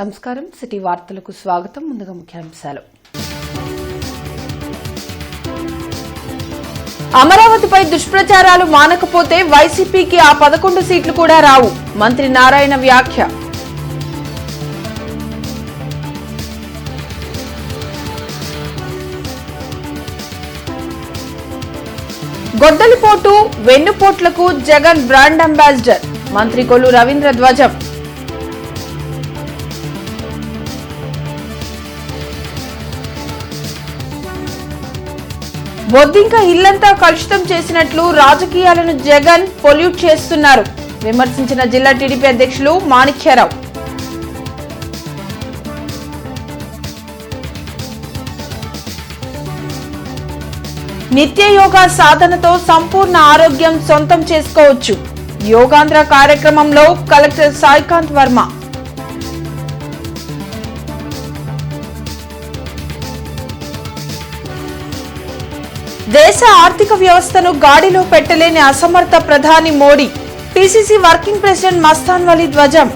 నమస్కారం సిటీ వార్తలకు స్వాగతం. ముందుగా ముఖ్యాంశాలు. అమరావతిపై దుష్ప్రచారాలు మానకపోతే వైసీపీకి ఆ 11 సీట్లు కూడా రావు. మంత్రి నారాయణ వ్యాఖ్య. గొడ్డలిపోటు వెన్నుపోట్లకు జగన్ బ్రాండ్ అంబాసిడర్. మంత్రి కొల్లు రవీంద్ర ధ్వజం. బొద్దింక ఇల్లంతా కలుషితం చేసినట్లు రాజకీయాలను జగన్ పొల్యూట్ చేస్తున్నారు విమర్శించిన జిల్లా టీడీపీ అధ్యక్షులు మాణిక్యారావు. నిత్య యోగా సాధనతో సంపూర్ణ ఆరోగ్యం సొంతం చేసుకోవచ్చు. యోగాంధ్ర కార్యక్రమంలో కలెక్టర్ సాయికాంత్ వర్మ. దేశ ఆర్థిక వ్యవస్థను గాడిలో పెట్టలేని అసమర్థ ప్రధాని Modi. PCC working president Mastan Vali ధ్వజం.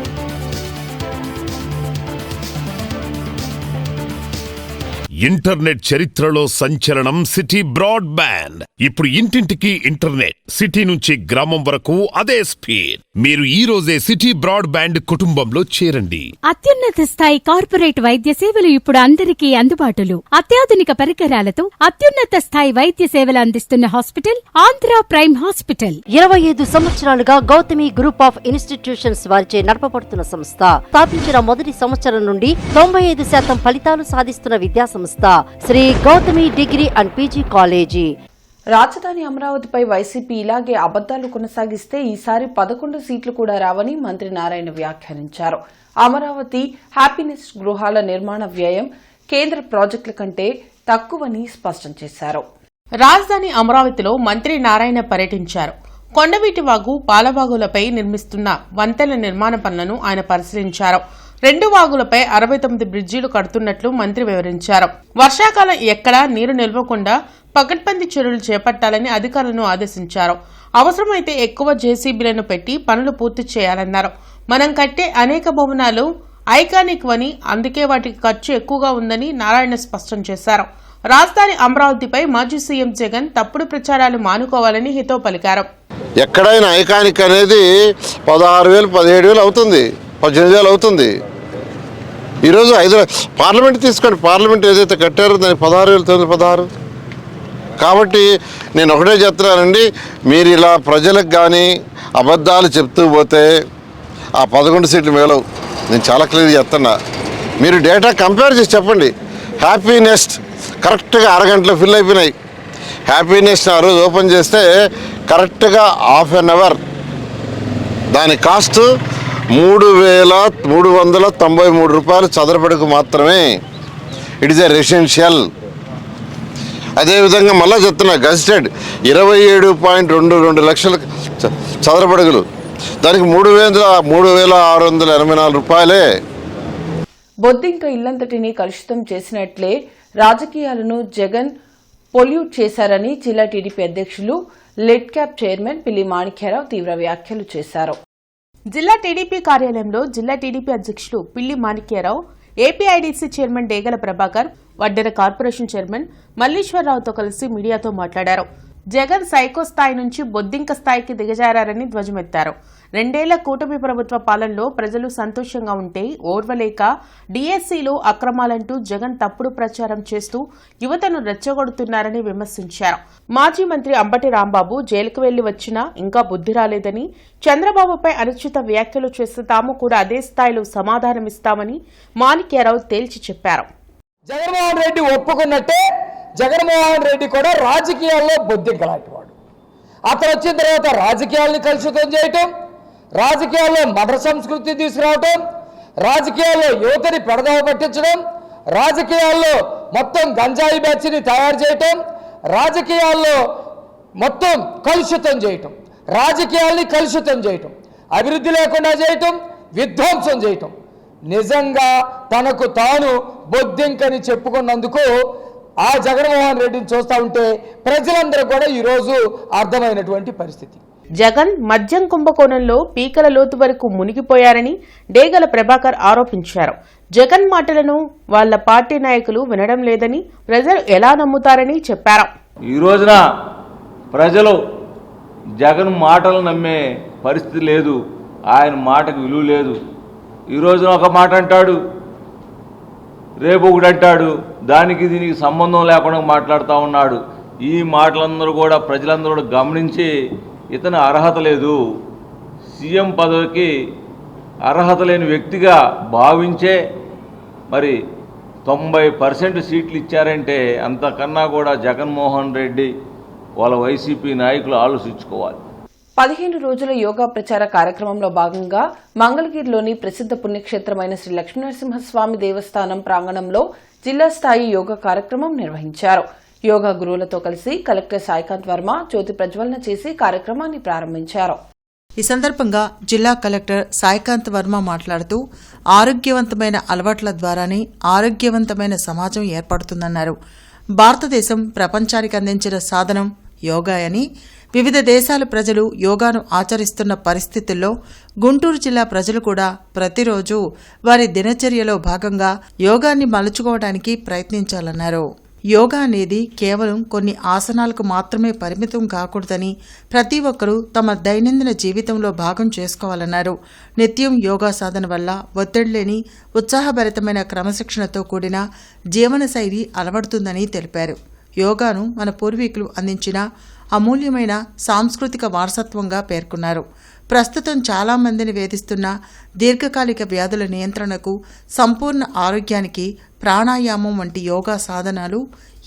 ఇంటర్నెట్ చరిత్రలో సంచలనం సిటీ బ్రాడ్బ్యాండ్. ఇప్పుడు ఇంటింటికి ఇంటర్నెట్, సిటీ నుంచి గ్రామం వరకు అదే స్పీడ్. మీరు ఈ రోజే సిటీ బ్రాడ్బ్యాండ్ కుటుంబంలో చేరండి. అత్యున్నత స్థాయి కార్పొరేట్ వైద్య సేవలు ఇప్పుడు అందరికీ అందుబాటులో. అత్యాధునిక పరికరాలతో అత్యున్నత స్థాయి వైద్య సేవలు అందిస్తున్న హాస్పిటల్ ఆంధ్ర ప్రైమ్ హాస్పిటల్. 25 సంవత్సరాలుగా గౌతమి గ్రూప్ ఆఫ్ ఇన్స్టిట్యూషన్స్ వారిచే నడపబడుతున్న సంస్థ. స్థాపించిన మొదటి సంవత్సరం నుండి 95% ఫలితాలు సాధిస్తున్న విద్యా సంస్థ Shri Gautami degree and PG college. రాజధాని అమరావతిపై వైసీపీ ఇలాగే అబద్దాలు కొనసాగిస్తే ఈసారి 11 సీట్లు కూడా రావని మంత్రి నారాయణ వ్యాఖ్యానించారు. అమరావతి హ్యాపీనెస్ గృహాల నిర్మాణ వ్యయం కేంద్ర ప్రాజెక్టుల కంటే తక్కువని స్పష్టం చేశారు. రాజధాని అమరావతిలో మంత్రి నారాయణ పర్యటించారు. కొండవీటి వాగు, పాలవాగులపై నిర్మిస్తున్న వంతెన నిర్మాణ పనులను ఆయన పరిశీలించారు. 2 వాగులపై 69 బ్రిడ్జీలు కడుతున్నట్లు మంత్రి వివరించారు. వర్షాకాలం ఎక్కడా నీరు నిల్వకుండా పకడ్బందీ చర్యలు చేపట్టాలని అధికారులను ఆదేశించారు. అవసరమైతే ఎక్కువ జేసీబీలను పెట్టి పనులు పూర్తి చేయాలన్నారు. మనం కట్టే అనేక భవనాలు ఐకానిక్ అని, అందుకే వాటికి ఖర్చు ఎక్కువగా ఉందని నారాయణ స్పష్టం చేశారు. రాజధాని అమరావతిపై మాజీ సీఎం జగన్ తప్పుడు ప్రచారాలు మానుకోవాలని హితవు పలికారు. ఎక్కడైనా ఐకానిక్ అనేది 16,000, 17,000 అవుతుంది, 18,000 అవుతుంది. ఈరోజు పార్లమెంట్ తీసుకోండి, పార్లమెంట్ ఏదైతే కట్టారో దానికి 16,916. కాబట్టి నేను ఒకటే చెప్తున్నానండి, మీరు ఇలా ప్రజలకు కానీ అబద్ధాలు చెప్తూ పోతే ఆ 11 సీట్లు మేలవు. నేను చాలా క్లియర్ చెప్తున్నా. మీరు డేటా కంపేర్ చేసి చెప్పండి. హ్యాపీనెస్ట్ కరెక్ట్గా అరగంటలో ఫిల్ అయిపోయినాయి. హ్యాపీనెస్ట్ ఆ రోజు ఓపెన్ చేస్తే కరెక్ట్గా హాఫ్ అన్ అవర్. దాని కాస్ట్ 3,393 రూపాయలు చదరపడికి మాత్రమే. It is a residential. అదేవిధంగా మళ్ళీ చెప్తున్నా, గజిటెడ్ 27.22 లక్షల చదరపడుగులు. దానికి 3,684 రూపాయలే. బొద్దింక ఇల్లంతటినీ కలుషితం చేసినట్లే రాజకీయాలను జగన్ పొల్యూట్ చేశారని జిల్లా టీడీపీ అధ్యక్షులు లెడ్ క్యాప్ చైర్మన్ పిల్లి మాణిక్యారావు తీవ్ర వ్యాఖ్యలు చేశారు. జిల్లా టీడీపీ కార్యాలయంలో జిల్లా టీడీపీ అధ్యక్షులు పిల్లి మాణిక్యారావు, ఏపీఐడీసీ చైర్మన్ డేగల ప్రభాకర్, వడ్డెర కార్పొరేషన్ చైర్మన్ మల్లీశ్వరరావుతో కలిసి మీడియాతో మాట్లాడారు. జగన్ సైకో స్థాయి నుంచి బొద్దింక స్థాయికి దిగజారని ధ్వజమెత్తారు. 2 ఏళ్ల కూటమి ప్రభుత్వ పాలనలో ప్రజలు సంతోషంగా ఉంటే ఓర్వలేక డీఎస్సీలో అక్రమాలంటూ జగన్ తప్పుడు ప్రచారం చేస్తూ యువతను రెచ్చగొడుతున్నారని విమర్శించారు. మాజీ మంత్రి అంబటి రాంబాబు జైలుకు వెళ్లి వచ్చినా ఇంకా బుద్ధి రాలేదని, చంద్రబాబుపై అనుచిత వ్యాఖ్యలు చేస్తే తాము కూడా అదే స్థాయిలో సమాధానమిస్తామని మాణిక్యారావు తేల్చి చెప్పారు. జగన్మోహన్ రెడ్డి ఒప్పుకున్నట్టే జగన్మోహన్ రెడ్డి కూడా రాజకీయాల్లో బొద్దింకలాంటి వాడు. అతను వచ్చిన తర్వాత రాజకీయాల్ని కలుషితం చేయటం, రాజకీయాల్లో మత సంస్కృతి తీసుకురావటం, రాజకీయాల్లో యువతని పెడదవ పట్టించడం, రాజకీయాల్లో మొత్తం గంజాయి బ్యాచ్ని తయారు చేయటం, రాజకీయాల్లో మొత్తం కలుషితం చేయటం, రాజకీయాల్ని కలుషితం చేయటం, అభివృద్ధి లేకుండా చేయటం, విధ్వంసం చేయటం. నిజంగా తనకు తాను బొద్దింకని చెప్పుకున్నందుకు ఆ జగన్మోహన్ రెడ్డిని చూస్తూ ఉంటే ప్రజలందరూ కూడా ఈరోజు అర్థమైనటువంటి పరిస్థితి. జగన్ మద్యం కుంభకోణంలో పీకల లోతు వరకు మునిగిపోయారని డేగల ప్రభాకర్ ఆరోపించారు. జగన్ మాటలను వాళ్ల పార్టీ నాయకులు వినడం లేదని, ప్రజలు ఎలా నమ్ముతారని చెప్పారు. ఈ రోజున ప్రజలు జగన్ మాటలు నమ్మే పరిస్థితి లేదు, ఆయన మాటకు విలువ లేదు. ఈ రోజున ఒక మాట అంటాడు, రేపు ఒకటి అంటాడు, దానికి దీనికి సంబంధం లేకుండా మాట్లాడుతూ ఉన్నాడు. ఈ మాటలందరూ కూడా ప్రజలందరూ కూడా గమనించి ఇతను అర్హత లేదు, సీఎం పదవికి అర్హత లేని వ్యక్తిగా భావించే మరి 90% సీట్లు ఇచ్చారంటే అంతకన్నా కూడా జగన్మోహన్ రెడ్డి వాళ్ళ వైసీపీ నాయకులు ఆలోచించుకోవాలి. 15 రోజుల యోగా ప్రచార కార్యక్రమంలో భాగంగా మంగళగిరిలోని ప్రసిద్ధ పుణ్యక్షేత్రమైన శ్రీ లక్ష్మీనరసింహస్వామి దేవస్థానం ప్రాంగణంలో జిల్లా స్థాయి యోగా కార్యక్రమం నిర్వహించారు. యోగా గురువులతో కలిసి కలెక్టర్ సాయికాంత్ వర్మ జ్యోతి ప్రజ్వలన చేసి కార్యక్రమాన్ని ప్రారంభించారు. ఈ సందర్భంగా జిల్లా కలెక్టర్ సాయికాంత్ వర్మ మాట్లాడుతూ ఆరోగ్యవంతమైన అలవాట్ల ద్వారానే ఆరోగ్యవంతమైన సమాజం ఏర్పడుతుందన్నారు. భారతదేశం ప్రపంచానికి అందించిన సాధనం యోగా అని, వివిధ దేశాల ప్రజలు యోగాను ఆచరిస్తున్న పరిస్థితుల్లో గుంటూరు జిల్లా ప్రజలు కూడా ప్రతిరోజు వారి దినచర్యలో భాగంగా యోగాన్ని మలుచుకోవడానికి ప్రయత్నించాలన్నారు. యోగా అనేది కేవలం కొన్ని ఆసనాలకు మాత్రమే పరిమితం కాకూడదని, ప్రతి ఒక్కరూ తమ దైనందిన జీవితంలో భాగం చేసుకోవాలన్నారు. నిత్యం యోగా సాధన వల్ల ఒత్తిడి లేని ఉత్సాహభరితమైన క్రమశిక్షణతో కూడిన జీవనశైలి అలవడుతుందని తెలిపారు. యోగాను మన పూర్వీకులు అందించిన అమూల్యమైన సాంస్కృతిక వారసత్వంగా పేర్కొన్నారు. ప్రస్తుతం చాలా మందిని వేధిస్తున్న దీర్ఘకాలిక వ్యాధుల నియంత్రణకు, సంపూర్ణ ఆరోగ్యానికి ప్రాణాయామం వంటి యోగా సాధనాలు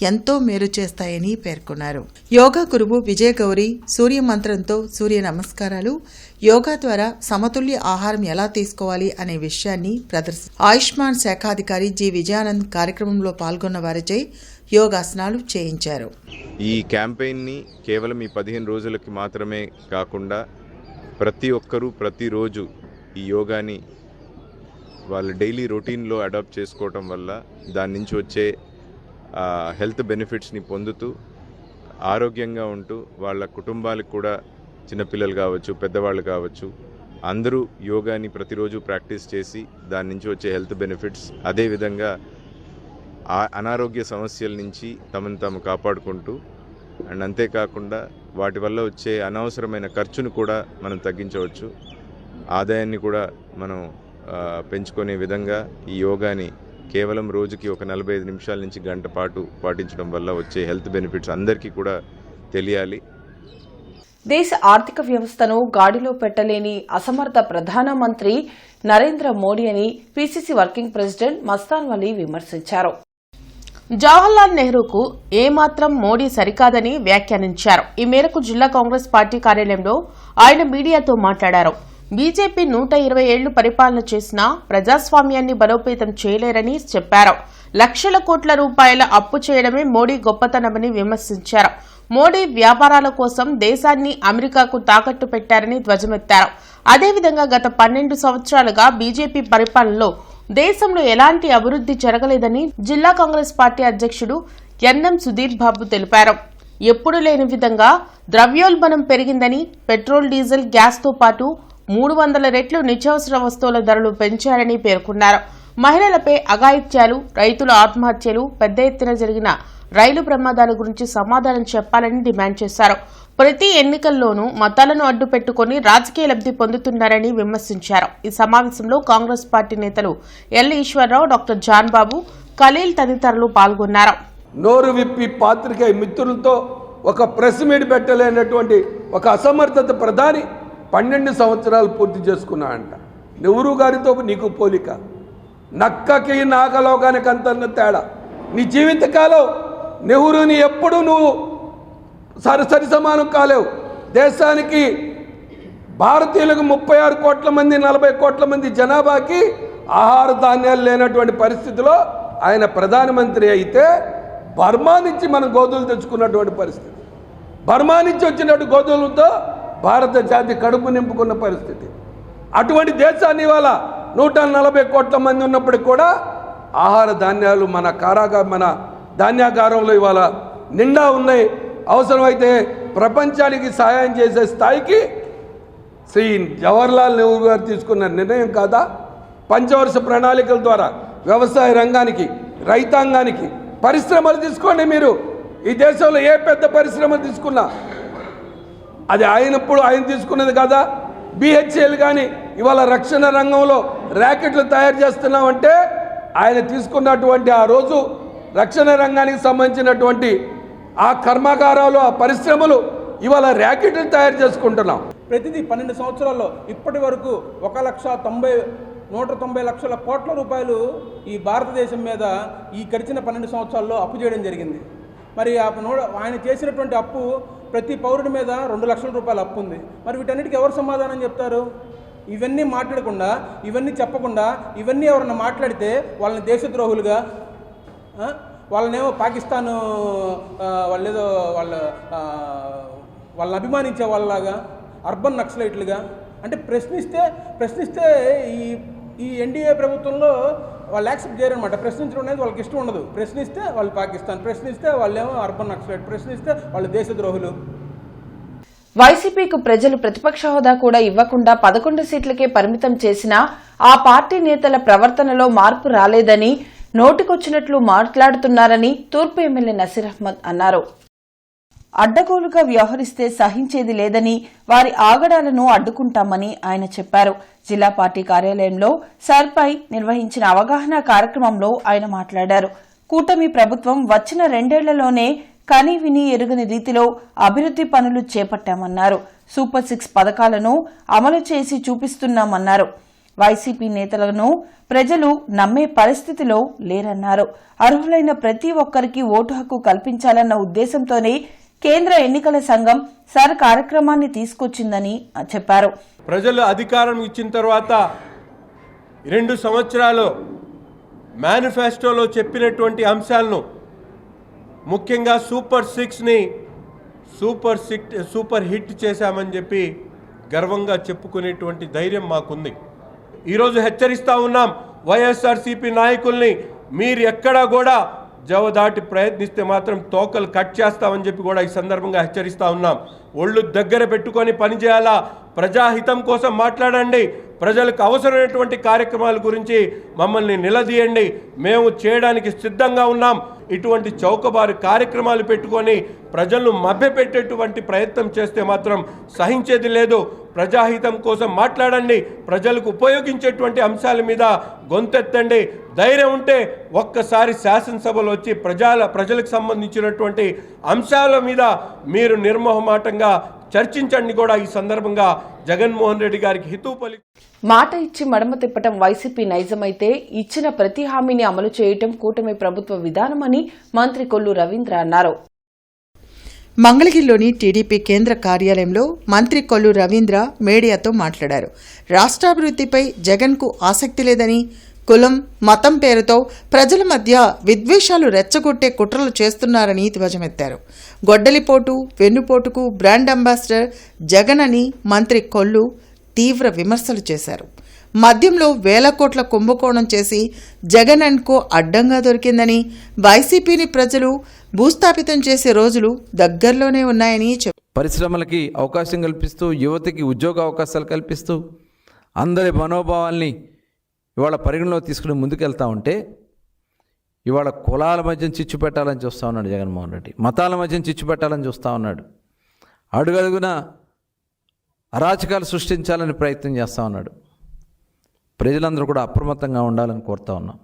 ఎంతో మేలు చేస్తాయని పేర్కొన్నారు. యోగా గురువు విజయగౌరి సూర్య మంత్రంతో సూర్య నమస్కారాలు, యోగా ద్వారా సమతుల్య ఆహారం ఎలా తీసుకోవాలి అనే విషయాన్ని ఆయుష్మాన్ శాఖాధికారి జి విజయానంద్ కార్యక్రమంలో పాల్గొన్న వారిచే యోగాసనాలు చేయించారు. ఈ క్యాంపెయిన్ని కేవలం ఈ 15 రోజులకి మాత్రమే కాకుండా ప్రతి ఒక్కరూ ప్రతిరోజు ఈ యోగాని వాళ్ళ డైలీ రొటీన్లో అడాప్ట్ చేసుకోవటం వల్ల దాని నుంచి వచ్చే హెల్త్ బెనిఫిట్స్ని పొందుతూ ఆరోగ్యంగా ఉంటూ వాళ్ళ కుటుంబాలకు కూడా, చిన్నపిల్లలు కావచ్చు, పెద్దవాళ్ళు కావచ్చు, అందరూ యోగాని ప్రతిరోజు ప్రాక్టీస్ చేసి దాని నుంచి వచ్చే హెల్త్ బెనిఫిట్స్, అదేవిధంగా అనారోగ్య సమస్యల నుంచి తమను తాము కాపాడుకుంటూ, అండ్ అంతేకాకుండా వాటి వల్ల వచ్చే అనవసరమైన ఖర్చును కూడా మనం తగ్గించవచ్చు, ఆదాయాన్ని కూడా మనం పెంచుకునే విధంగా ఈ యోగాని కేవలం రోజుకి ఒక 45 నిమిషాల నుంచి గంట పాటు పాటించడం వల్ల వచ్చే హెల్త్ బెనిఫిట్స్ అందరికీ కూడా తెలియాలి. దేశ ఆర్థిక వ్యవస్థను గాడిలో పెట్టలేని అసమర్థ ప్రధానమంత్రి నరేంద్ర మోడీ అని PCC working president Mastan Vali విమర్శించారు. జవహర్లాల్ నెహ్రూకు ఏమాత్రం మోడీ సరికాదని వ్యాఖ్యానించారు. ఈ మేరకు జిల్లా కాంగ్రెస్ పార్టీ కార్యాలయంలో ఆయన మీడియాతో మాట్లాడారు. బీజేపీ 120 ఏళ్లు పరిపాలన చేసినా ప్రజాస్వామ్యాన్ని బలోపేతం చేయలేరని చెప్పారు. లక్షల కోట్ల రూపాయల అప్పు చేయడమే మోడీ గొప్పతనమని విమర్శించారు. మోడీ వ్యాపారాల కోసం దేశాన్ని అమెరికాకు తాకట్టు పెట్టారని ధ్వజమెత్తారు. అదేవిధంగా గత 12 సంవత్సరాలుగా బీజేపీ పరిపాలనలో దేశంలో ఎలాంటి అభివృద్ధి జరగలేదని జిల్లా కాంగ్రెస్ పార్టీ అధ్యక్షుడు ఎన్ఎం సుధీర్ బాబు తెలిపారు. ఎప్పుడు లేని విధంగా ద్రవ్యోల్బణం పెరిగిందని, పెట్రోల్, డీజిల్, గ్యాస్తో పాటు 300 రెట్లు నిత్యావసర వస్తువుల ధరలు పెంచారని పేర్కొన్నారు. మహిళలపై అఘాయిత్యాలు, రైతుల ఆత్మహత్యలు, పెద్ద ఎత్తున జరిగిన రైలు ప్రమాదాల గురించి సమాధానం చెప్పాలని డిమాండ్ చేశారు. ప్రతి ఎన్నికల్లోనూ మతాలను అడ్డుపెట్టుకుని రాజకీయ లబ్ధి పొందుతున్నారని విమర్శించారు. ఈ సమావేశంలో కాంగ్రెస్ పార్టీ నేతలు ఎల్ ఈశ్వరరావు, డాక్టర్ జాన్ బాబు, ఖలీల్ తదితరులు పాల్గొన్నారు. నోరు విప్పి పాత్రికేయ మిత్రులతో ఒక ప్రెస్ మీట్ పెట్టలేనటువంటి ఒక అసమర్థత ప్రధాని 12 సంవత్సరాలు పూర్తి చేసుకున్నాడంట. నెహ్రూ గారితో నీకు పోలిక, నక్కకి నాగలోకానికి అంత తేడా. నీ జీవితకాలం నెహ్రూని ఎప్పుడు నువ్వు సరి సమానం కాలేవు. దేశానికి భారతీయులకు 36 కోట్ల మంది, 40 కోట్ల మంది జనాభాకి ఆహార ధాన్యాలు లేనటువంటి పరిస్థితిలో ఆయన ప్రధానమంత్రి అయితే బర్మా నుంచి మనం గోధుమలు తెచ్చుకున్నటువంటి పరిస్థితి, బర్మా నుంచి వచ్చినట్టు గోధుమలతో భారత జాతి కడుపు నింపుకున్న పరిస్థితి. అటువంటి దేశాన్ని ఇవాళ 140 కోట్ల మంది ఉన్నప్పటికి కూడా ఆహార ధాన్యాలు మన ధాన్యాగారంలో ఇవాళ నిండా ఉన్నాయి. అవసరమైతే ప్రపంచానికి సహాయం చేసే స్థాయికి శ్రీ జవహర్లాల్ నెహ్రూ గారు తీసుకున్న నిర్ణయం కాదా? పంచవర్ష ప్రణాళికల ద్వారా వ్యవసాయ రంగానికి, రైతాంగానికి పరిశ్రమలు తీసుకోండి. మీరు ఈ దేశంలో ఏ పెద్ద పరిశ్రమలు తీసుకున్నా అది ఆయన తీసుకున్నది కదా. బిహెచ్ఎల్ కానీ ఇవాళ రక్షణ రంగంలో ర్యాకెట్లు తయారు చేస్తున్నామంటే ఆయన తీసుకున్నటువంటి ఆ రోజు రక్షణ రంగానికి సంబంధించినటువంటి ఆ కర్మాగారాలు, ఆ పరిశ్రమలు ఇవాళ ర్యాకెట్లు తయారు చేసుకుంటున్నాం. ప్రతిదీ 12 సంవత్సరాల్లో ఇప్పటి వరకు 190 లక్షల కోట్ల రూపాయలు ఈ భారతదేశం మీద ఈ గడిచిన 12 సంవత్సరాల్లో అప్పు చేయడం జరిగింది. మరి ఆయన చేసినటువంటి అప్పు ప్రతి పౌరుడి మీద 2 లక్షల రూపాయల అప్పు ఉంది. మరి వీటన్నిటికీ ఎవరు సమాధానం చెప్తారు? ఇవన్నీ మాట్లాడకుండా, ఇవన్నీ చెప్పకుండా, ఇవన్నీ ఎవరన్నా మాట్లాడితే వాళ్ళని దేశద్రోహులుగా, వాళ్ళనేమో పాకిస్తాన్ వాళ్ళేదో వాళ్ళని అభిమానించే వాళ్ళలాగా, అర్బన్ నక్సలైట్లుగా అంటే ప్రశ్నిస్తే ఈ ఎన్డీఏ ప్రభుత్వంలో వాళ్ళు యాక్సెప్ట్ చేయరనమాట. ప్రశ్నించడం అనేది వాళ్ళకి ఇష్టం ఉండదు. ప్రశ్నిస్తే వాళ్ళు పాకిస్తాన్, ప్రశ్నిస్తే వాళ్ళేమో అర్బన్ నక్సలైట్, ప్రశ్నిస్తే వాళ్ళు దేశద్రోహులు. వైసీపీకి ప్రజలు ప్రతిపక్ష హోదా కూడా ఇవ్వకుండా 11 సీట్లకే పరిమితం చేసినా ఆ పార్టీ నేతల ప్రవర్తనలో మార్పు రాలేదని, నోటికొచ్చినట్లు మాట్లాడుతున్నారని తూర్పు ఎమ్మెల్యే నసీర్ అహ్మద్ అన్నారు. అడ్డగోలుగా వ్యవహరిస్తే సహించేది లేదని, వారి ఆగడాలను అడ్డుకుంటామని ఆయన చెప్పారు. జిల్లా పార్టీ కార్యాలయంలో సర్పై నిర్వహించిన అవగాహన కార్యక్రమంలో ఆయన మాట్లాడారు. కూటమి ప్రభుత్వం వచ్చిన 2 ఏళ్లలోనే కని విని ఎరుగని రీతిలో అభివృద్ది పనులు చేపట్టామన్నారు. సూపర్ 6 పథకాలను అమలు చేసి చూపిస్తున్నామన్నారు. వైసీపీ నేతలను ప్రజలు నమ్మే పరిస్థితిలో లేరన్నారు. అర్హులైన ప్రతి ఒక్కరికి ఓటు హక్కు కల్పించాలన్న ఉద్దేశంతోనే కేంద్ర ఎన్నికల సంఘం సర్ కార్యక్రమాన్ని తీసుకొచ్చిందని చెప్పారు. ప్రజలు అధికారం ఇచ్చిన తర్వాత 2 సంవత్సరాలు మేనిఫెస్టోలో చెప్పినటువంటి అంశాలను, ముఖ్యంగా సూపర్ 6ని సూపర్ హిట్ చేశామని చెప్పి గర్వంగా చెప్పుకునేటువంటి ధైర్యం మాకుంది. ఈరోజు హెచ్చరిస్తూ ఉన్నాం వైఎస్ఆర్సీపీ నాయకుల్ని, మీరు ఎక్కడా కూడా జవదాటి ప్రయత్నిస్తే మాత్రం తోకలు కట్ చేస్తామని చెప్పి కూడా ఈ సందర్భంగా హెచ్చరిస్తూ ఉన్నాం. ఒళ్ళు దగ్గర పెట్టుకొని పనిచేయాలా, ప్రజాహితం కోసం మాట్లాడండి, ప్రజలకు అవసరమైనటువంటి కార్యక్రమాల గురించి మమ్మల్ని నిలదీయండి, మేము చేయడానికి సిద్ధంగా ఉన్నాం. ఇటువంటి చౌకబారు కార్యక్రమాలు పెట్టుకొని ప్రజలను మభ్యపెట్టేటువంటి ప్రయత్నం చేస్తే మాత్రం సహించేది లేదు. ప్రజాహితం కోసం మాట్లాడండి, ప్రజలకు ఉపయోగించేటువంటి అంశాల మీద గొంతెత్తండి. ధైర్యం ఉంటే ఒక్కసారి శాసనసభలో వచ్చి ప్రజలకు సంబంధించినటువంటి అంశాల మీద మీరు నిర్మోహమాటంగా చర్చించండి కూడా ఈ సందర్భంగా జగన్మోహన్ రెడ్డి గారికి హితవు పలి. మాట ఇచ్చి మడమ తిప్పటం వైసీపీ నైజమైతే ఇచ్చిన ప్రతి హామీని అమలు చేయటం కూటమి ప్రభుత్వ విధానమని మంత్రి కొల్లు రవీంద్ర అన్నారు. మంగళగిరిలోని టీడీపీ కేంద్ర కార్యాలయంలో మంత్రి కొల్లు రవీంద్ర మీడియాతో మాట్లాడారు. రాష్ట్రాభివృద్ధిపై జగన్కు ఆసక్తి లేదని, కులం, మతం పేరుతో ప్రజల మధ్య విద్వేషాలు రెచ్చగొట్టే కుట్రలు చేస్తున్నారని ధ్వజమెత్తారు. గొడ్డలిపోటు, వెన్నుపోటుకు బ్రాండ్ అంబాసిడర్ జగన్ అని మంత్రి కొల్లు తీవ్ర విమర్శలు చేశారు. మద్యంలో 1000 కోట్ల కుంభకోణం చేసి జగన్ అండ్ కో అడ్డంగా దొరికిందని, వైసీపీని ప్రజలు భూస్థాపితం చేసే రోజులు దగ్గరలోనే ఉన్నాయని చెప్పారు. పరిశ్రమలకి అవకాశం కల్పిస్తూ, యువతకి ఉద్యోగ అవకాశాలు కల్పిస్తూ, అందరి మనోభావాల్ని ఇవాళ పరిగణలో తీసుకుని ముందుకెళ్తా ఉంటే ఇవాళ కులాల మధ్య చిచ్చు పెట్టాలని చూస్తూ ఉన్నాడు జగన్మోహన్ రెడ్డి, మతాల మధ్య చిచ్చు పెట్టాలని చూస్తూ ఉన్నాడు, అడుగడుగున అరాచకాలు సృష్టించాలని ప్రయత్నం చేస్తూ ఉన్నాడు. ప్రజలందరూ కూడా అప్రమత్తంగా ఉండాలని కోరుతా ఉన్నాం.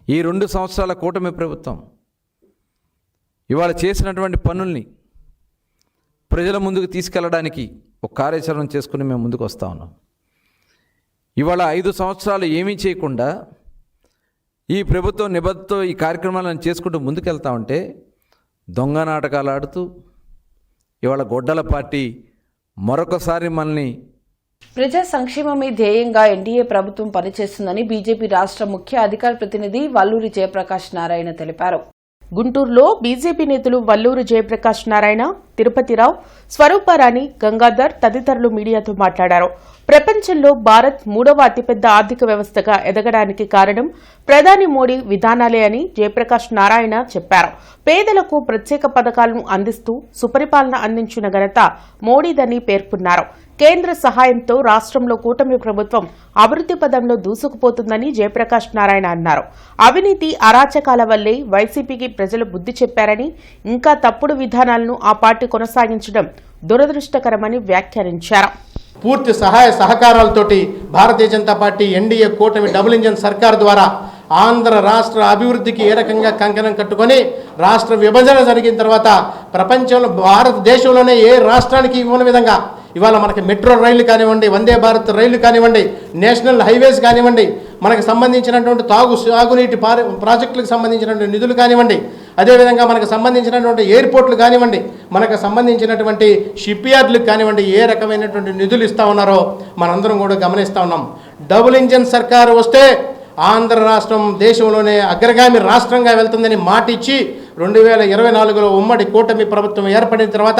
ఈ 2 సంవత్సరాల కూటమి ప్రభుత్వం ఇవాళ చేసినటువంటి పనుల్ని ప్రజల ముందుకు తీసుకెళ్ళడానికి ఒక కార్యాచరణ చేసుకుని మేము ముందుకు వస్తూ ఉన్నాం. ఇవాళ 5 సంవత్సరాలు ఏమీ చేయకుండా ఈ ప్రభుత్వం నిబద్ధతో ఈ కార్యక్రమాలను చేసుకుంటూ ముందుకెళ్తా ఉంటే దొంగ నాటకాలు ఆడుతూ ఇవాళ గొడ్డల పార్టీ మరొకసారి మనల్ని. ప్రజా సంక్షేమమే ధ్యేయంగా ఎన్డీఏ ప్రభుత్వం పనిచేస్తుందని బీజేపీ రాష్ట్ర ముఖ్య అధికార ప్రతినిధి వల్లూరి జయప్రకాష్ నారాయణ తెలిపారు. గుంటూరులో బీజేపీ నేతలు వల్లూరు జయప్రకాష్ నారాయణ, తిరుపతిరావు, స్వరూపారాణి, గంగాధర్ తదితరులు మీడియాతో మాట్లాడారు. ప్రపంచంలో భారత్ 3వ అతిపెద్ద ఆర్థిక వ్యవస్థగా ఎదగడానికి కారణం ప్రధాని మోడీ విధానాలే అని జయప్రకాష్ నారాయణ చెప్పారు. పేదలకు ప్రత్యేక పథకాలను అందిస్తూ సుపరిపాలన అందించిన ఘనత మోడీదని పేర్కొన్నారు. కేంద్ర సహాయంతో రాష్ట్రంలో కూటమి ప్రభుత్వం అభివృద్ధి పదంలో దూసుకుపోతుందని జయప్రకాష్ నారాయణ అన్నారు. అవినీతి అరాచకాల వల్లే వైసీపీకి ప్రజలు బుద్ధి చెప్పారని, ఇంకా తప్పుడు విధానాలను ఆ పార్టీ కొనసాగించడం దురదృష్టకరమని వ్యాఖ్యానించారు. పూర్తి సహాయ సహకారాలతోటి భారతీయ జనతా పార్టీ ఎన్డీఏ కూటమి డబుల్ ఇంజన్ సర్కార్ ద్వారా ఆంధ్ర రాష్ట్ర అభివృద్ధికి ఏ రకంగా కంకణం కట్టుకొని రాష్ట్ర విభజన జరిగిన తర్వాత ప్రపంచంలో భారతదేశంలోనే ఏ రాష్ట్రానికి ఇవ్వని విధంగా ఇవాళ మనకి మెట్రో రైళ్లు కానివ్వండి, వందే భారత్ రైళ్లు కానివ్వండి, నేషనల్ హైవేస్ కానివ్వండి, మనకు సంబంధించినటువంటి సాగునీటి ప్రాజెక్టులకు సంబంధించినటువంటి నిధులు కానివ్వండి, అదేవిధంగా మనకు సంబంధించినటువంటి ఎయిర్పోర్ట్లు కానివ్వండి, మనకు సంబంధించినటువంటి షిప్ యార్డులకు కానివ్వండి, ఏ రకమైనటువంటి నిధులు ఇస్తూ ఉన్నారో మనందరం కూడా గమనిస్తూ ఉన్నాం. డబుల్ ఇంజన్ సర్కారు వస్తే ఆంధ్ర రాష్ట్రం దేశంలోనే అగ్రగామి రాష్ట్రంగా వెళ్తుందని మాట ఇచ్చి 2024లో ఉమ్మడి కూటమి ప్రభుత్వం ఏర్పడిన తర్వాత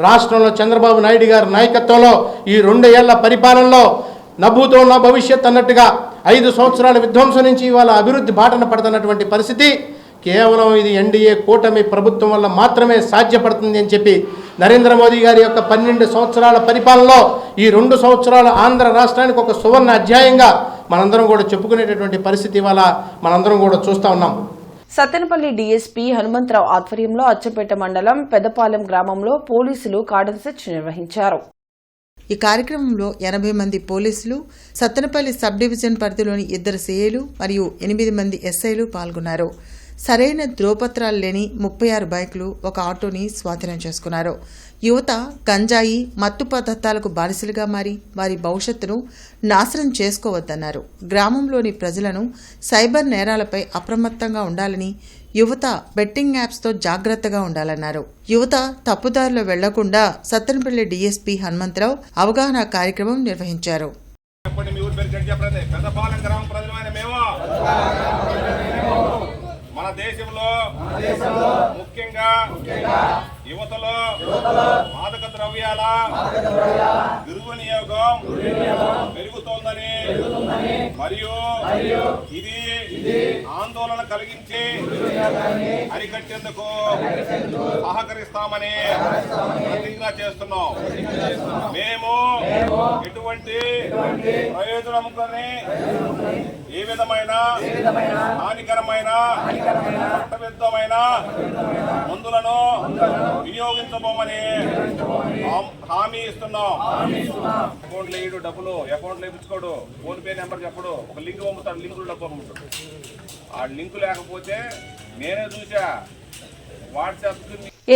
రాష్ట్రంలో చంద్రబాబు నాయుడు గారి నాయకత్వంలో ఈ 2 ఏళ్ల పరిపాలనలో నభూతో నా భవిష్యత్ అన్నట్టుగా 5 సంవత్సరాల విధ్వంసం నుంచి ఇవాళ అభివృద్ధి బాటన పడుతున్నటువంటి పరిస్థితి కేవలం ఇది ఎన్డీఏ కూటమి ప్రభుత్వం వల్ల మాత్రమే సాధ్యపడుతుంది అని చెప్పి నరేంద్ర మోదీ గారి యొక్క 12 సంవత్సరాల పరిపాలనలో ఈ 2 సంవత్సరాల ఆంధ్ర రాష్ట్రానికి ఒక సువర్ణ అధ్యాయంగా మనందరం కూడా చెప్పుకునేటటువంటి పరిస్థితి ఇవాళ మనందరం కూడా చూస్తూ ఉన్నాం. సత్తెనపల్లి డీఎస్పీ హనుమంతరావు ఆధ్వర్యంలో అచ్చంపేట మండలం పెద్దపాలెం గ్రామంలో పోలీసులు కార్డన్ సెర్చ్ నిర్వహించారు. ఈ కార్యక్రమంలో 80 మంది పోలీసులు, సత్తెనపల్లి సబ్ డివిజన్ పరిధిలోని 2 సిఐలు మరియు 8 మంది ఎస్ఐలు పాల్గొన్నారు. సరైన ధ్రువపత్రాలు లేని 36 బైకులు, ఒక ఆటోని స్వాధీనం చేసుకున్నారు. యువత గంజాయి, మత్తు పదార్థాలకు బానిసలుగా మారి వారి భవిష్యత్తును నాశనం చేసుకోవద్దన్నారు. గ్రామంలోని ప్రజలను సైబర్ నేరాలపై అప్రమత్తంగా ఉండాలని, యువత బెట్టింగ్ యాప్స్తో జాగ్రత్తగా ఉండాలన్నారు. యువత తప్పుదారిలో వెళ్లకుండా సత్తెనపల్లి డీఎస్పీ హనుమంతరావు అవగాహన కార్యక్రమం నిర్వహించారు. మన దేశంలో ముఖ్యంగా యువతలో మాదక ద్రవ్యాల దుర్వినియోగం పెరుగుతోందని మరియు ఇది ఆందోళన కలిగించి అరికట్టేందుకు సహకరిస్తామని ప్రతిజ్ఞ చేస్తున్నాం. మేము ఎటువంటి ప్రయోజనములని ఏ విధమైన హానికరమైన చట్టవిరుద్ధమైన మందులను వినియోగించబోమని హామీ ఇస్తున్నాం. అకౌంట్లో వేయడు డబ్బులు, అకౌంట్లో వేయించుకోడు, ఫోన్ పే నెంబర్ చెప్పడు, ఒక లింక్ పంపుతాడు, లింకులు డబ్బు పంపుతాడు. ఆ లింకు లేకపోతే నేనే చూసా వాట్సాప్.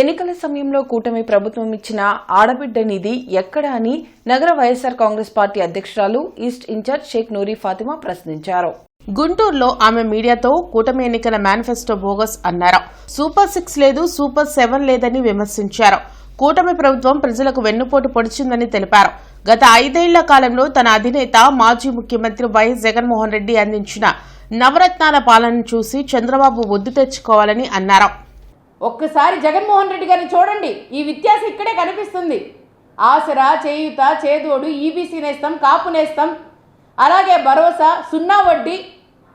ఎన్నికల సమయంలో కూటమి ప్రభుత్వం ఇచ్చిన ఆడబిడ్డ నిధి ఎక్కడ అని నగర వైఎస్సార్ కాంగ్రెస్ పార్టీ అధ్యక్షురాలు ఈస్ట్ ఇన్ఛార్జ్ షేక్ నూరి ఫాతిమా ప్రశ్నించారు. గుంటూరులో ఆమె మీడియాతో కూటమి ఎన్నికల మేనిఫెస్టో బోగస్ అన్నారు. సూపర్ 6 లేదు, సూపర్ 7 లేదని విమర్శించారు. కూటమి ప్రభుత్వం ప్రజలకు వెన్నుపోటు పొడిచిందని తెలిపారు. గత 5 ఏళ్ల కాలంలో తన అధినేత మాజీ ముఖ్యమంత్రి వైఎస్ జగన్మోహన్ రెడ్డి అందించిన నవరత్నాల పాలనను చూసి చంద్రబాబు బుద్ధి తెచ్చుకోవాలని అన్నారు. ఒక్కసారి జగన్మోహన్ రెడ్డి గారిని చూడండి, ఈ వ్యత్యాసం ఇక్కడే కనిపిస్తుంది. ఆసరా, చేయూత, చేదోడు, ఈబీసీ నేస్తం, కాపు నేస్తం, అలాగే భరోసా, 0 వడ్డీ,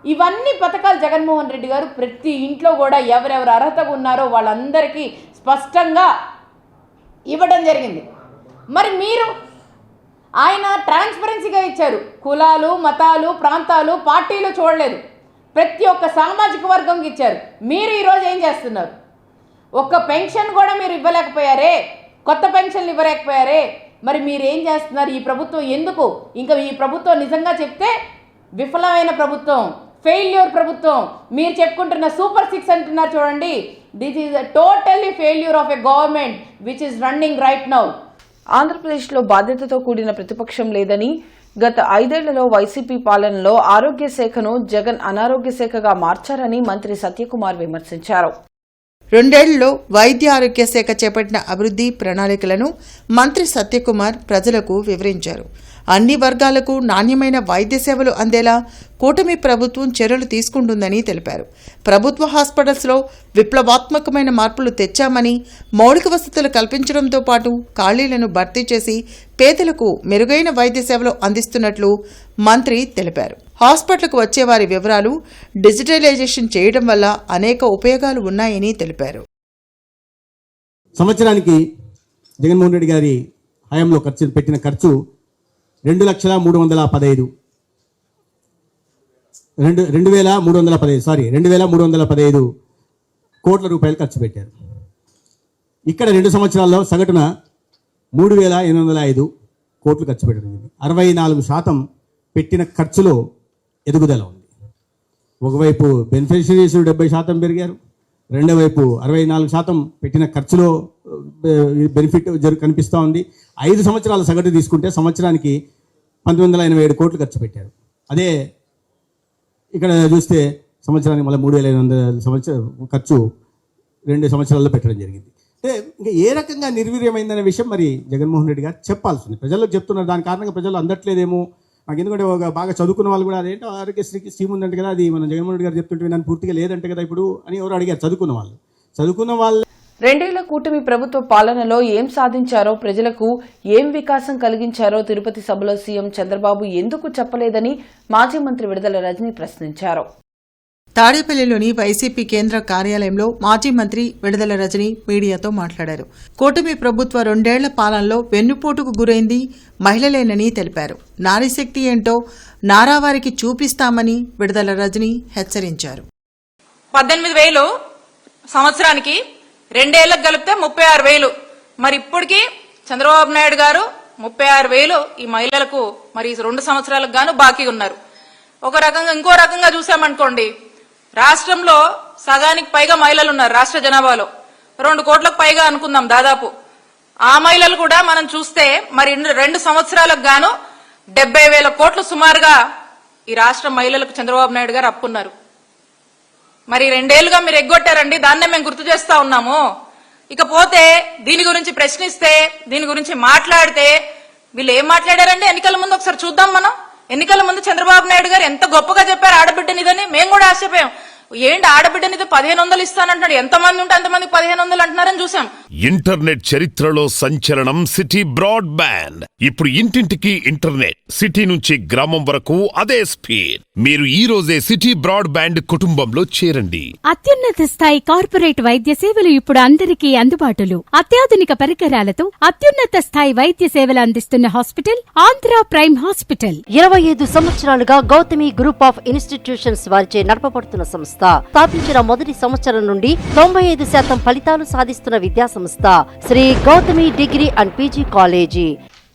ఇవన్నీ పథకాలు జగన్మోహన్ రెడ్డి గారు ప్రతి ఇంట్లో కూడా ఎవరెవరు అర్హతగా ఉన్నారో వాళ్ళందరికీ స్పష్టంగా ఇవ్వడం జరిగింది. మరి మీరు ఆయన ట్రాన్స్పరెన్సీగా ఇచ్చారు. కులాలు, మతాలు, ప్రాంతాలు, పార్టీలు చూడలేదు. ప్రతి ఒక్క సామాజిక వర్గంకి ఇచ్చారు. మీరు ఈరోజు ఏం చేస్తున్నారు? ఒక్క పెన్షన్ కూడా మీరు ఇవ్వలేకపోయారే, కొత్త పెన్షన్లు ఇవ్వలేకపోయారే. మరి మీరేం చేస్తున్నారు? ఈ ప్రభుత్వం ఎందుకు? ఇంకా ఈ ప్రభుత్వం నిజంగా చెప్తే విఫలమైన ప్రభుత్వం, ఫెయిల్యూర్ ప్రభుత్వం. మీరు చెప్పుకుంటున్న సూపర్ 6 అంటున్నారు చూడండి, this is totally failure of a government which is running right now. ఆంధ్రప్రదేశ్లో బాధ్యతతో కూడిన ప్రతిపక్షం లేదని, గత 5 ఏళ్లలో వైసీపీ పాలనలో ఆరోగ్య శాఖను జగన్ అనారోగ్య శాఖగా మార్చారని మంత్రి సత్యకుమార్ విమర్శించారు. 2 ఏళ్లలో వైద్య ఆరోగ్య శాఖ చేపట్టిన అభివృద్ధి ప్రణాళికలను మంత్రి సత్యకుమార్ ప్రజలకు వివరించారు. అన్ని వర్గాలకు నాణ్యమైన వైద్య సేవలు అందేలా కూటమి ప్రభుత్వం చర్యలు తీసుకుంటుందని తెలిపారు. ప్రభుత్వ హాస్పిటల్స్లో విప్లవాత్మకమైన మార్పులు తెచ్చామని, మౌలిక వసతులు కల్పించడంతో పాటు ఖాళీలను భర్తీ చేసి పేదలకు మెరుగైన వైద్య సేవలు అందిస్తున్నట్లు మంత్రి తెలిపారు. హాస్పిటల్కు వచ్చేవారి వివరాలు డిజిటలైజేషన్ చేయడం వల్ల అనేక ఉపయోగాలు ఉన్నాయని తెలిపారు. సంవత్సరానికి జగన్మోహన్ రెడ్డి గారి హయాంలో పెట్టిన ఖర్చు 2,315 2,315 కోట్ల రూపాయలు ఖర్చు పెట్టారు. ఇక్కడ 2 సంవత్సరాల్లో సగటున 3,805 కోట్లు ఖర్చు పెట్టడం. 64% పెట్టిన ఖర్చులో ఎదుగుదల ఉంది. ఒకవైపు బెనిఫిషరీస్ 70% పెరిగారు, రెండో వైపు 64% పెట్టిన ఖర్చులో బెనిఫిట్ కనిపిస్తూ ఉంది. 5 సంవత్సరాల సగటు తీసుకుంటే సంవత్సరానికి 1,987 కోట్లు ఖర్చు పెట్టారు. అదే ఇక్కడ చూస్తే సంవత్సరానికి మళ్ళీ 3,500 ఖర్చు 2 సంవత్సరాల్లో పెట్టడం జరిగింది. అంటే ఇంకా ఏ రకంగా నిర్వీర్యమైందనే విషయం మరి జగన్మోహన్ రెడ్డి గారు చెప్పాల్సి ఉంది. ప్రజలకు చెప్తున్నారు, దాని కారణంగా ప్రజలు అందట్లేదేమో. నాకు ఎందుకంటే ఒక బాగా చదువుకున్న వాళ్ళు కూడా అదేంటో ఆరోగ్యశ్రీకి స్కీమ్ ఉందంటే కదా, అది మన జగన్మోహన్ రెడ్డి గారు చెప్తుంటే నన్ను పూర్తిగా లేదంటే కదా ఇప్పుడు అని ఎవరు అడిగారు. చదువుకున్న వాళ్ళు 2 ఏళ్ల కూటమి ప్రభుత్వ పాలనలో ఏం సాధించారో, ప్రజలకు ఏం వికాసం కలిగించారో తిరుపతి సభలో సీఎం చంద్రబాబు ఎందుకు చెప్పలేదని మాజీ మంత్రి విడుదల రజని ప్రశ్నించారు. తాడేపల్లిలోని వైసీపీ కేంద్ర కార్యాలయంలో మాజీ మంత్రి విడుదల రజని మీడియాతో మాట్లాడారు. కూటమి ప్రభుత్వ 2 ఏళ్ల పాలనలో వెన్నుపోటుకు గురైంది మహిళలేనని తెలిపారు. నారీశక్తి ఏంటో నారావారికి చూపిస్తామని విడుదల రజని హెచ్చరించారు. 18,000 సంవత్సరానికి 2 ఏళ్లకు కలిపితే 36,000. మరి ఇప్పటికీ చంద్రబాబు నాయుడు గారు 36,000 ఈ మహిళలకు మరి 2 సంవత్సరాలకు గాను బాకీ ఉన్నారు. ఒక రకంగా ఇంకో రకంగా చూసామనుకోండి, రాష్ట్రంలో సగానికి పైగా మహిళలు ఉన్నారు. రాష్ట్ర జనాభాలో 2 కోట్లకు పైగా అనుకుందాం దాదాపు. ఆ మహిళలు కూడా మనం చూస్తే మరి 2 సంవత్సరాలకు గాను 70,000 కోట్లు సుమారుగా ఈ రాష్ట్ర మహిళలకు చంద్రబాబు నాయుడు గారు అప్పున్నారు. మరి 2 ఏళ్లుగా మీరు ఎగ్గొట్టారండి, దాన్నే మేము గుర్తు చేస్తా ఉన్నాము. ఇకపోతే దీని గురించి ప్రశ్నిస్తే, దీని గురించి మాట్లాడితే వీళ్ళు ఏం మాట్లాడారండి ఎన్నికల ముందు ఒకసారి చూద్దాం మనం. ఎన్నికల ముందు చంద్రబాబు నాయుడు గారు ఎంత గొప్పగా చెప్పారు ఆడబిడ్డనిదని. మేము కూడా ఆశపోయాం, ఏంటి ఆడబిడ్డనిది 1,500 ఇస్తానంటున్నాడు, ఎంతమంది ఉంటే అంతమందికి 1,500 అంటున్నారని చూసాం. ఇంటర్నెట్ చరిత్రలో సంచలనం సిటీ బ్రాడ్బ్యాండ్. ఇప్పుడు ఇంటింటికి ఇంటర్నెట్, సిటీ నుంచి గ్రామం వరకు అదే స్పీడ్. మీరు ఈ రోజే సిటీ బ్రాడ్బ్యాండ్ కుటుంబంలో చేరండి. అత్యున్నత స్థాయి కార్పొరేట్ వైద్య సేవలు ఇప్పుడు అందరికీ అందుబాటులో. అత్యాధునిక పరికరాలతో అత్యున్నత స్థాయి వైద్య సేవలు అందిస్తున్న హాస్పిటల్ ఆంధ్ర ప్రైమ్ హాస్పిటల్. 25 సంవత్సరాలుగా గౌతమి గ్రూప్ ఆఫ్ ఇన్స్టిట్యూషన్స్ వారిచే నడపబడుతున్న సంస్థ. స్థాపించిన మొదటి సంవత్సరం నుండి 95% ఫలితాలు సాధిస్తున్న విద్యా సంస్థ Shri Gautami degree and PG college.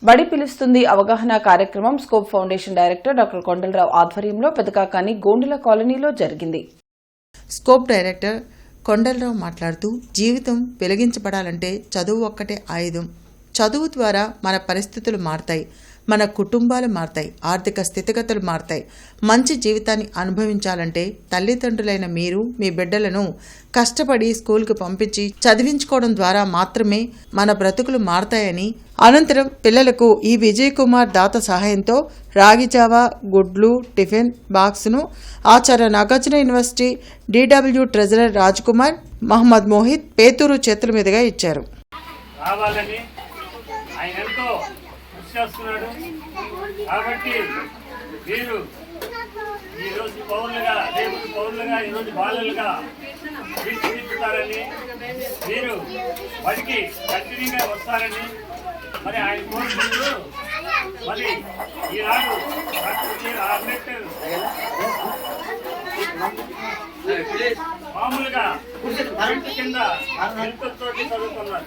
బడి పిలుస్తుంది అవగాహన కార్యక్రమం scope foundation director doctor Kondalarao ఆధ్వర్యంలో పెదకాకాని గోండుల కాలనీలో జరిగింది. స్కోప్ డైరెక్టర్ కొండలరావు మాట్లాడుతూ, జీవితం వెలిగించబడాలంటే చదువు ఒక్కటే ఆయుధం. చదువు ద్వారా మన పరిస్థితులు మారతాయి, మన కుటుంబాలు మారతాయి, ఆర్థిక స్థితిగతులు మారతాయి. మంచి జీవితాన్ని అనుభవించాలంటే తల్లిదండ్రులైన మీరు మీ బిడ్డలను కష్టపడి స్కూల్కి పంపించి చదివించుకోవడం ద్వారా మాత్రమే మన బ్రతుకులు మారతాయని, అనంతరం పిల్లలకు ఈ విజయ్ కుమార్ దాత సహాయంతో రాగి జావా, గుడ్లు, టిఫిన్ బాక్స్ను Acharya Nagarjuna university DW treasurer Raj Kumar, Mohammed Mohit Peturu చేతుల మీదుగా ఇచ్చారు. చేస్తున్నాడు కాబట్టి మీరు ఈరోజు పౌరులుగా, రేపు పౌరులుగా, ఈరోజు బాలలుగా తీర్చిదిద్దుతారని, మీరు వాటికి కంటిన్యూగా వస్తారని మరి ఆయన కోరుకుంటూ మరి ఈనాడు అంబేద్కర్ మామూలుగా కింద ఎంతో చదువుతున్నారు.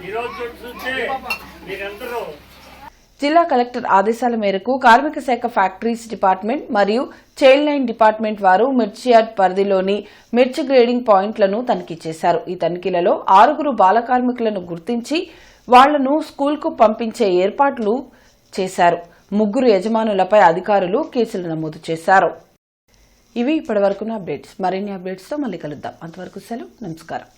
ఈరోజు చూస్తే మీరందరూ జిల్లా కలెక్టర్ ఆదేశాల మేరకు కార్మిక శాఖ ఫ్యాక్టరీస్ డిపార్ట్మెంట్ మరియు చైల్డ్ లైన్ డిపార్ట్మెంట్ వారు మిర్చి యార్డ్ పరిధిలోని మిర్చి గ్రేడింగ్ పాయింట్లను తనిఖీ చేశారు. ఈ తనిఖీలలో 6 బాల కార్మికులను గుర్తించి వాళ్లను స్కూల్కు పంపించే ఏర్పాట్లు చేశారు. 3 యజమానులపై అధికారులు కేసులు నమోదు చేశారు. ఇవి ఇప్పటివరకున్న అప్డేట్స్. మరిన్ని అప్డేట్స్తో మళ్ళీ కలుద్దాం. అంతవరకు సెలవు, నమస్కారం.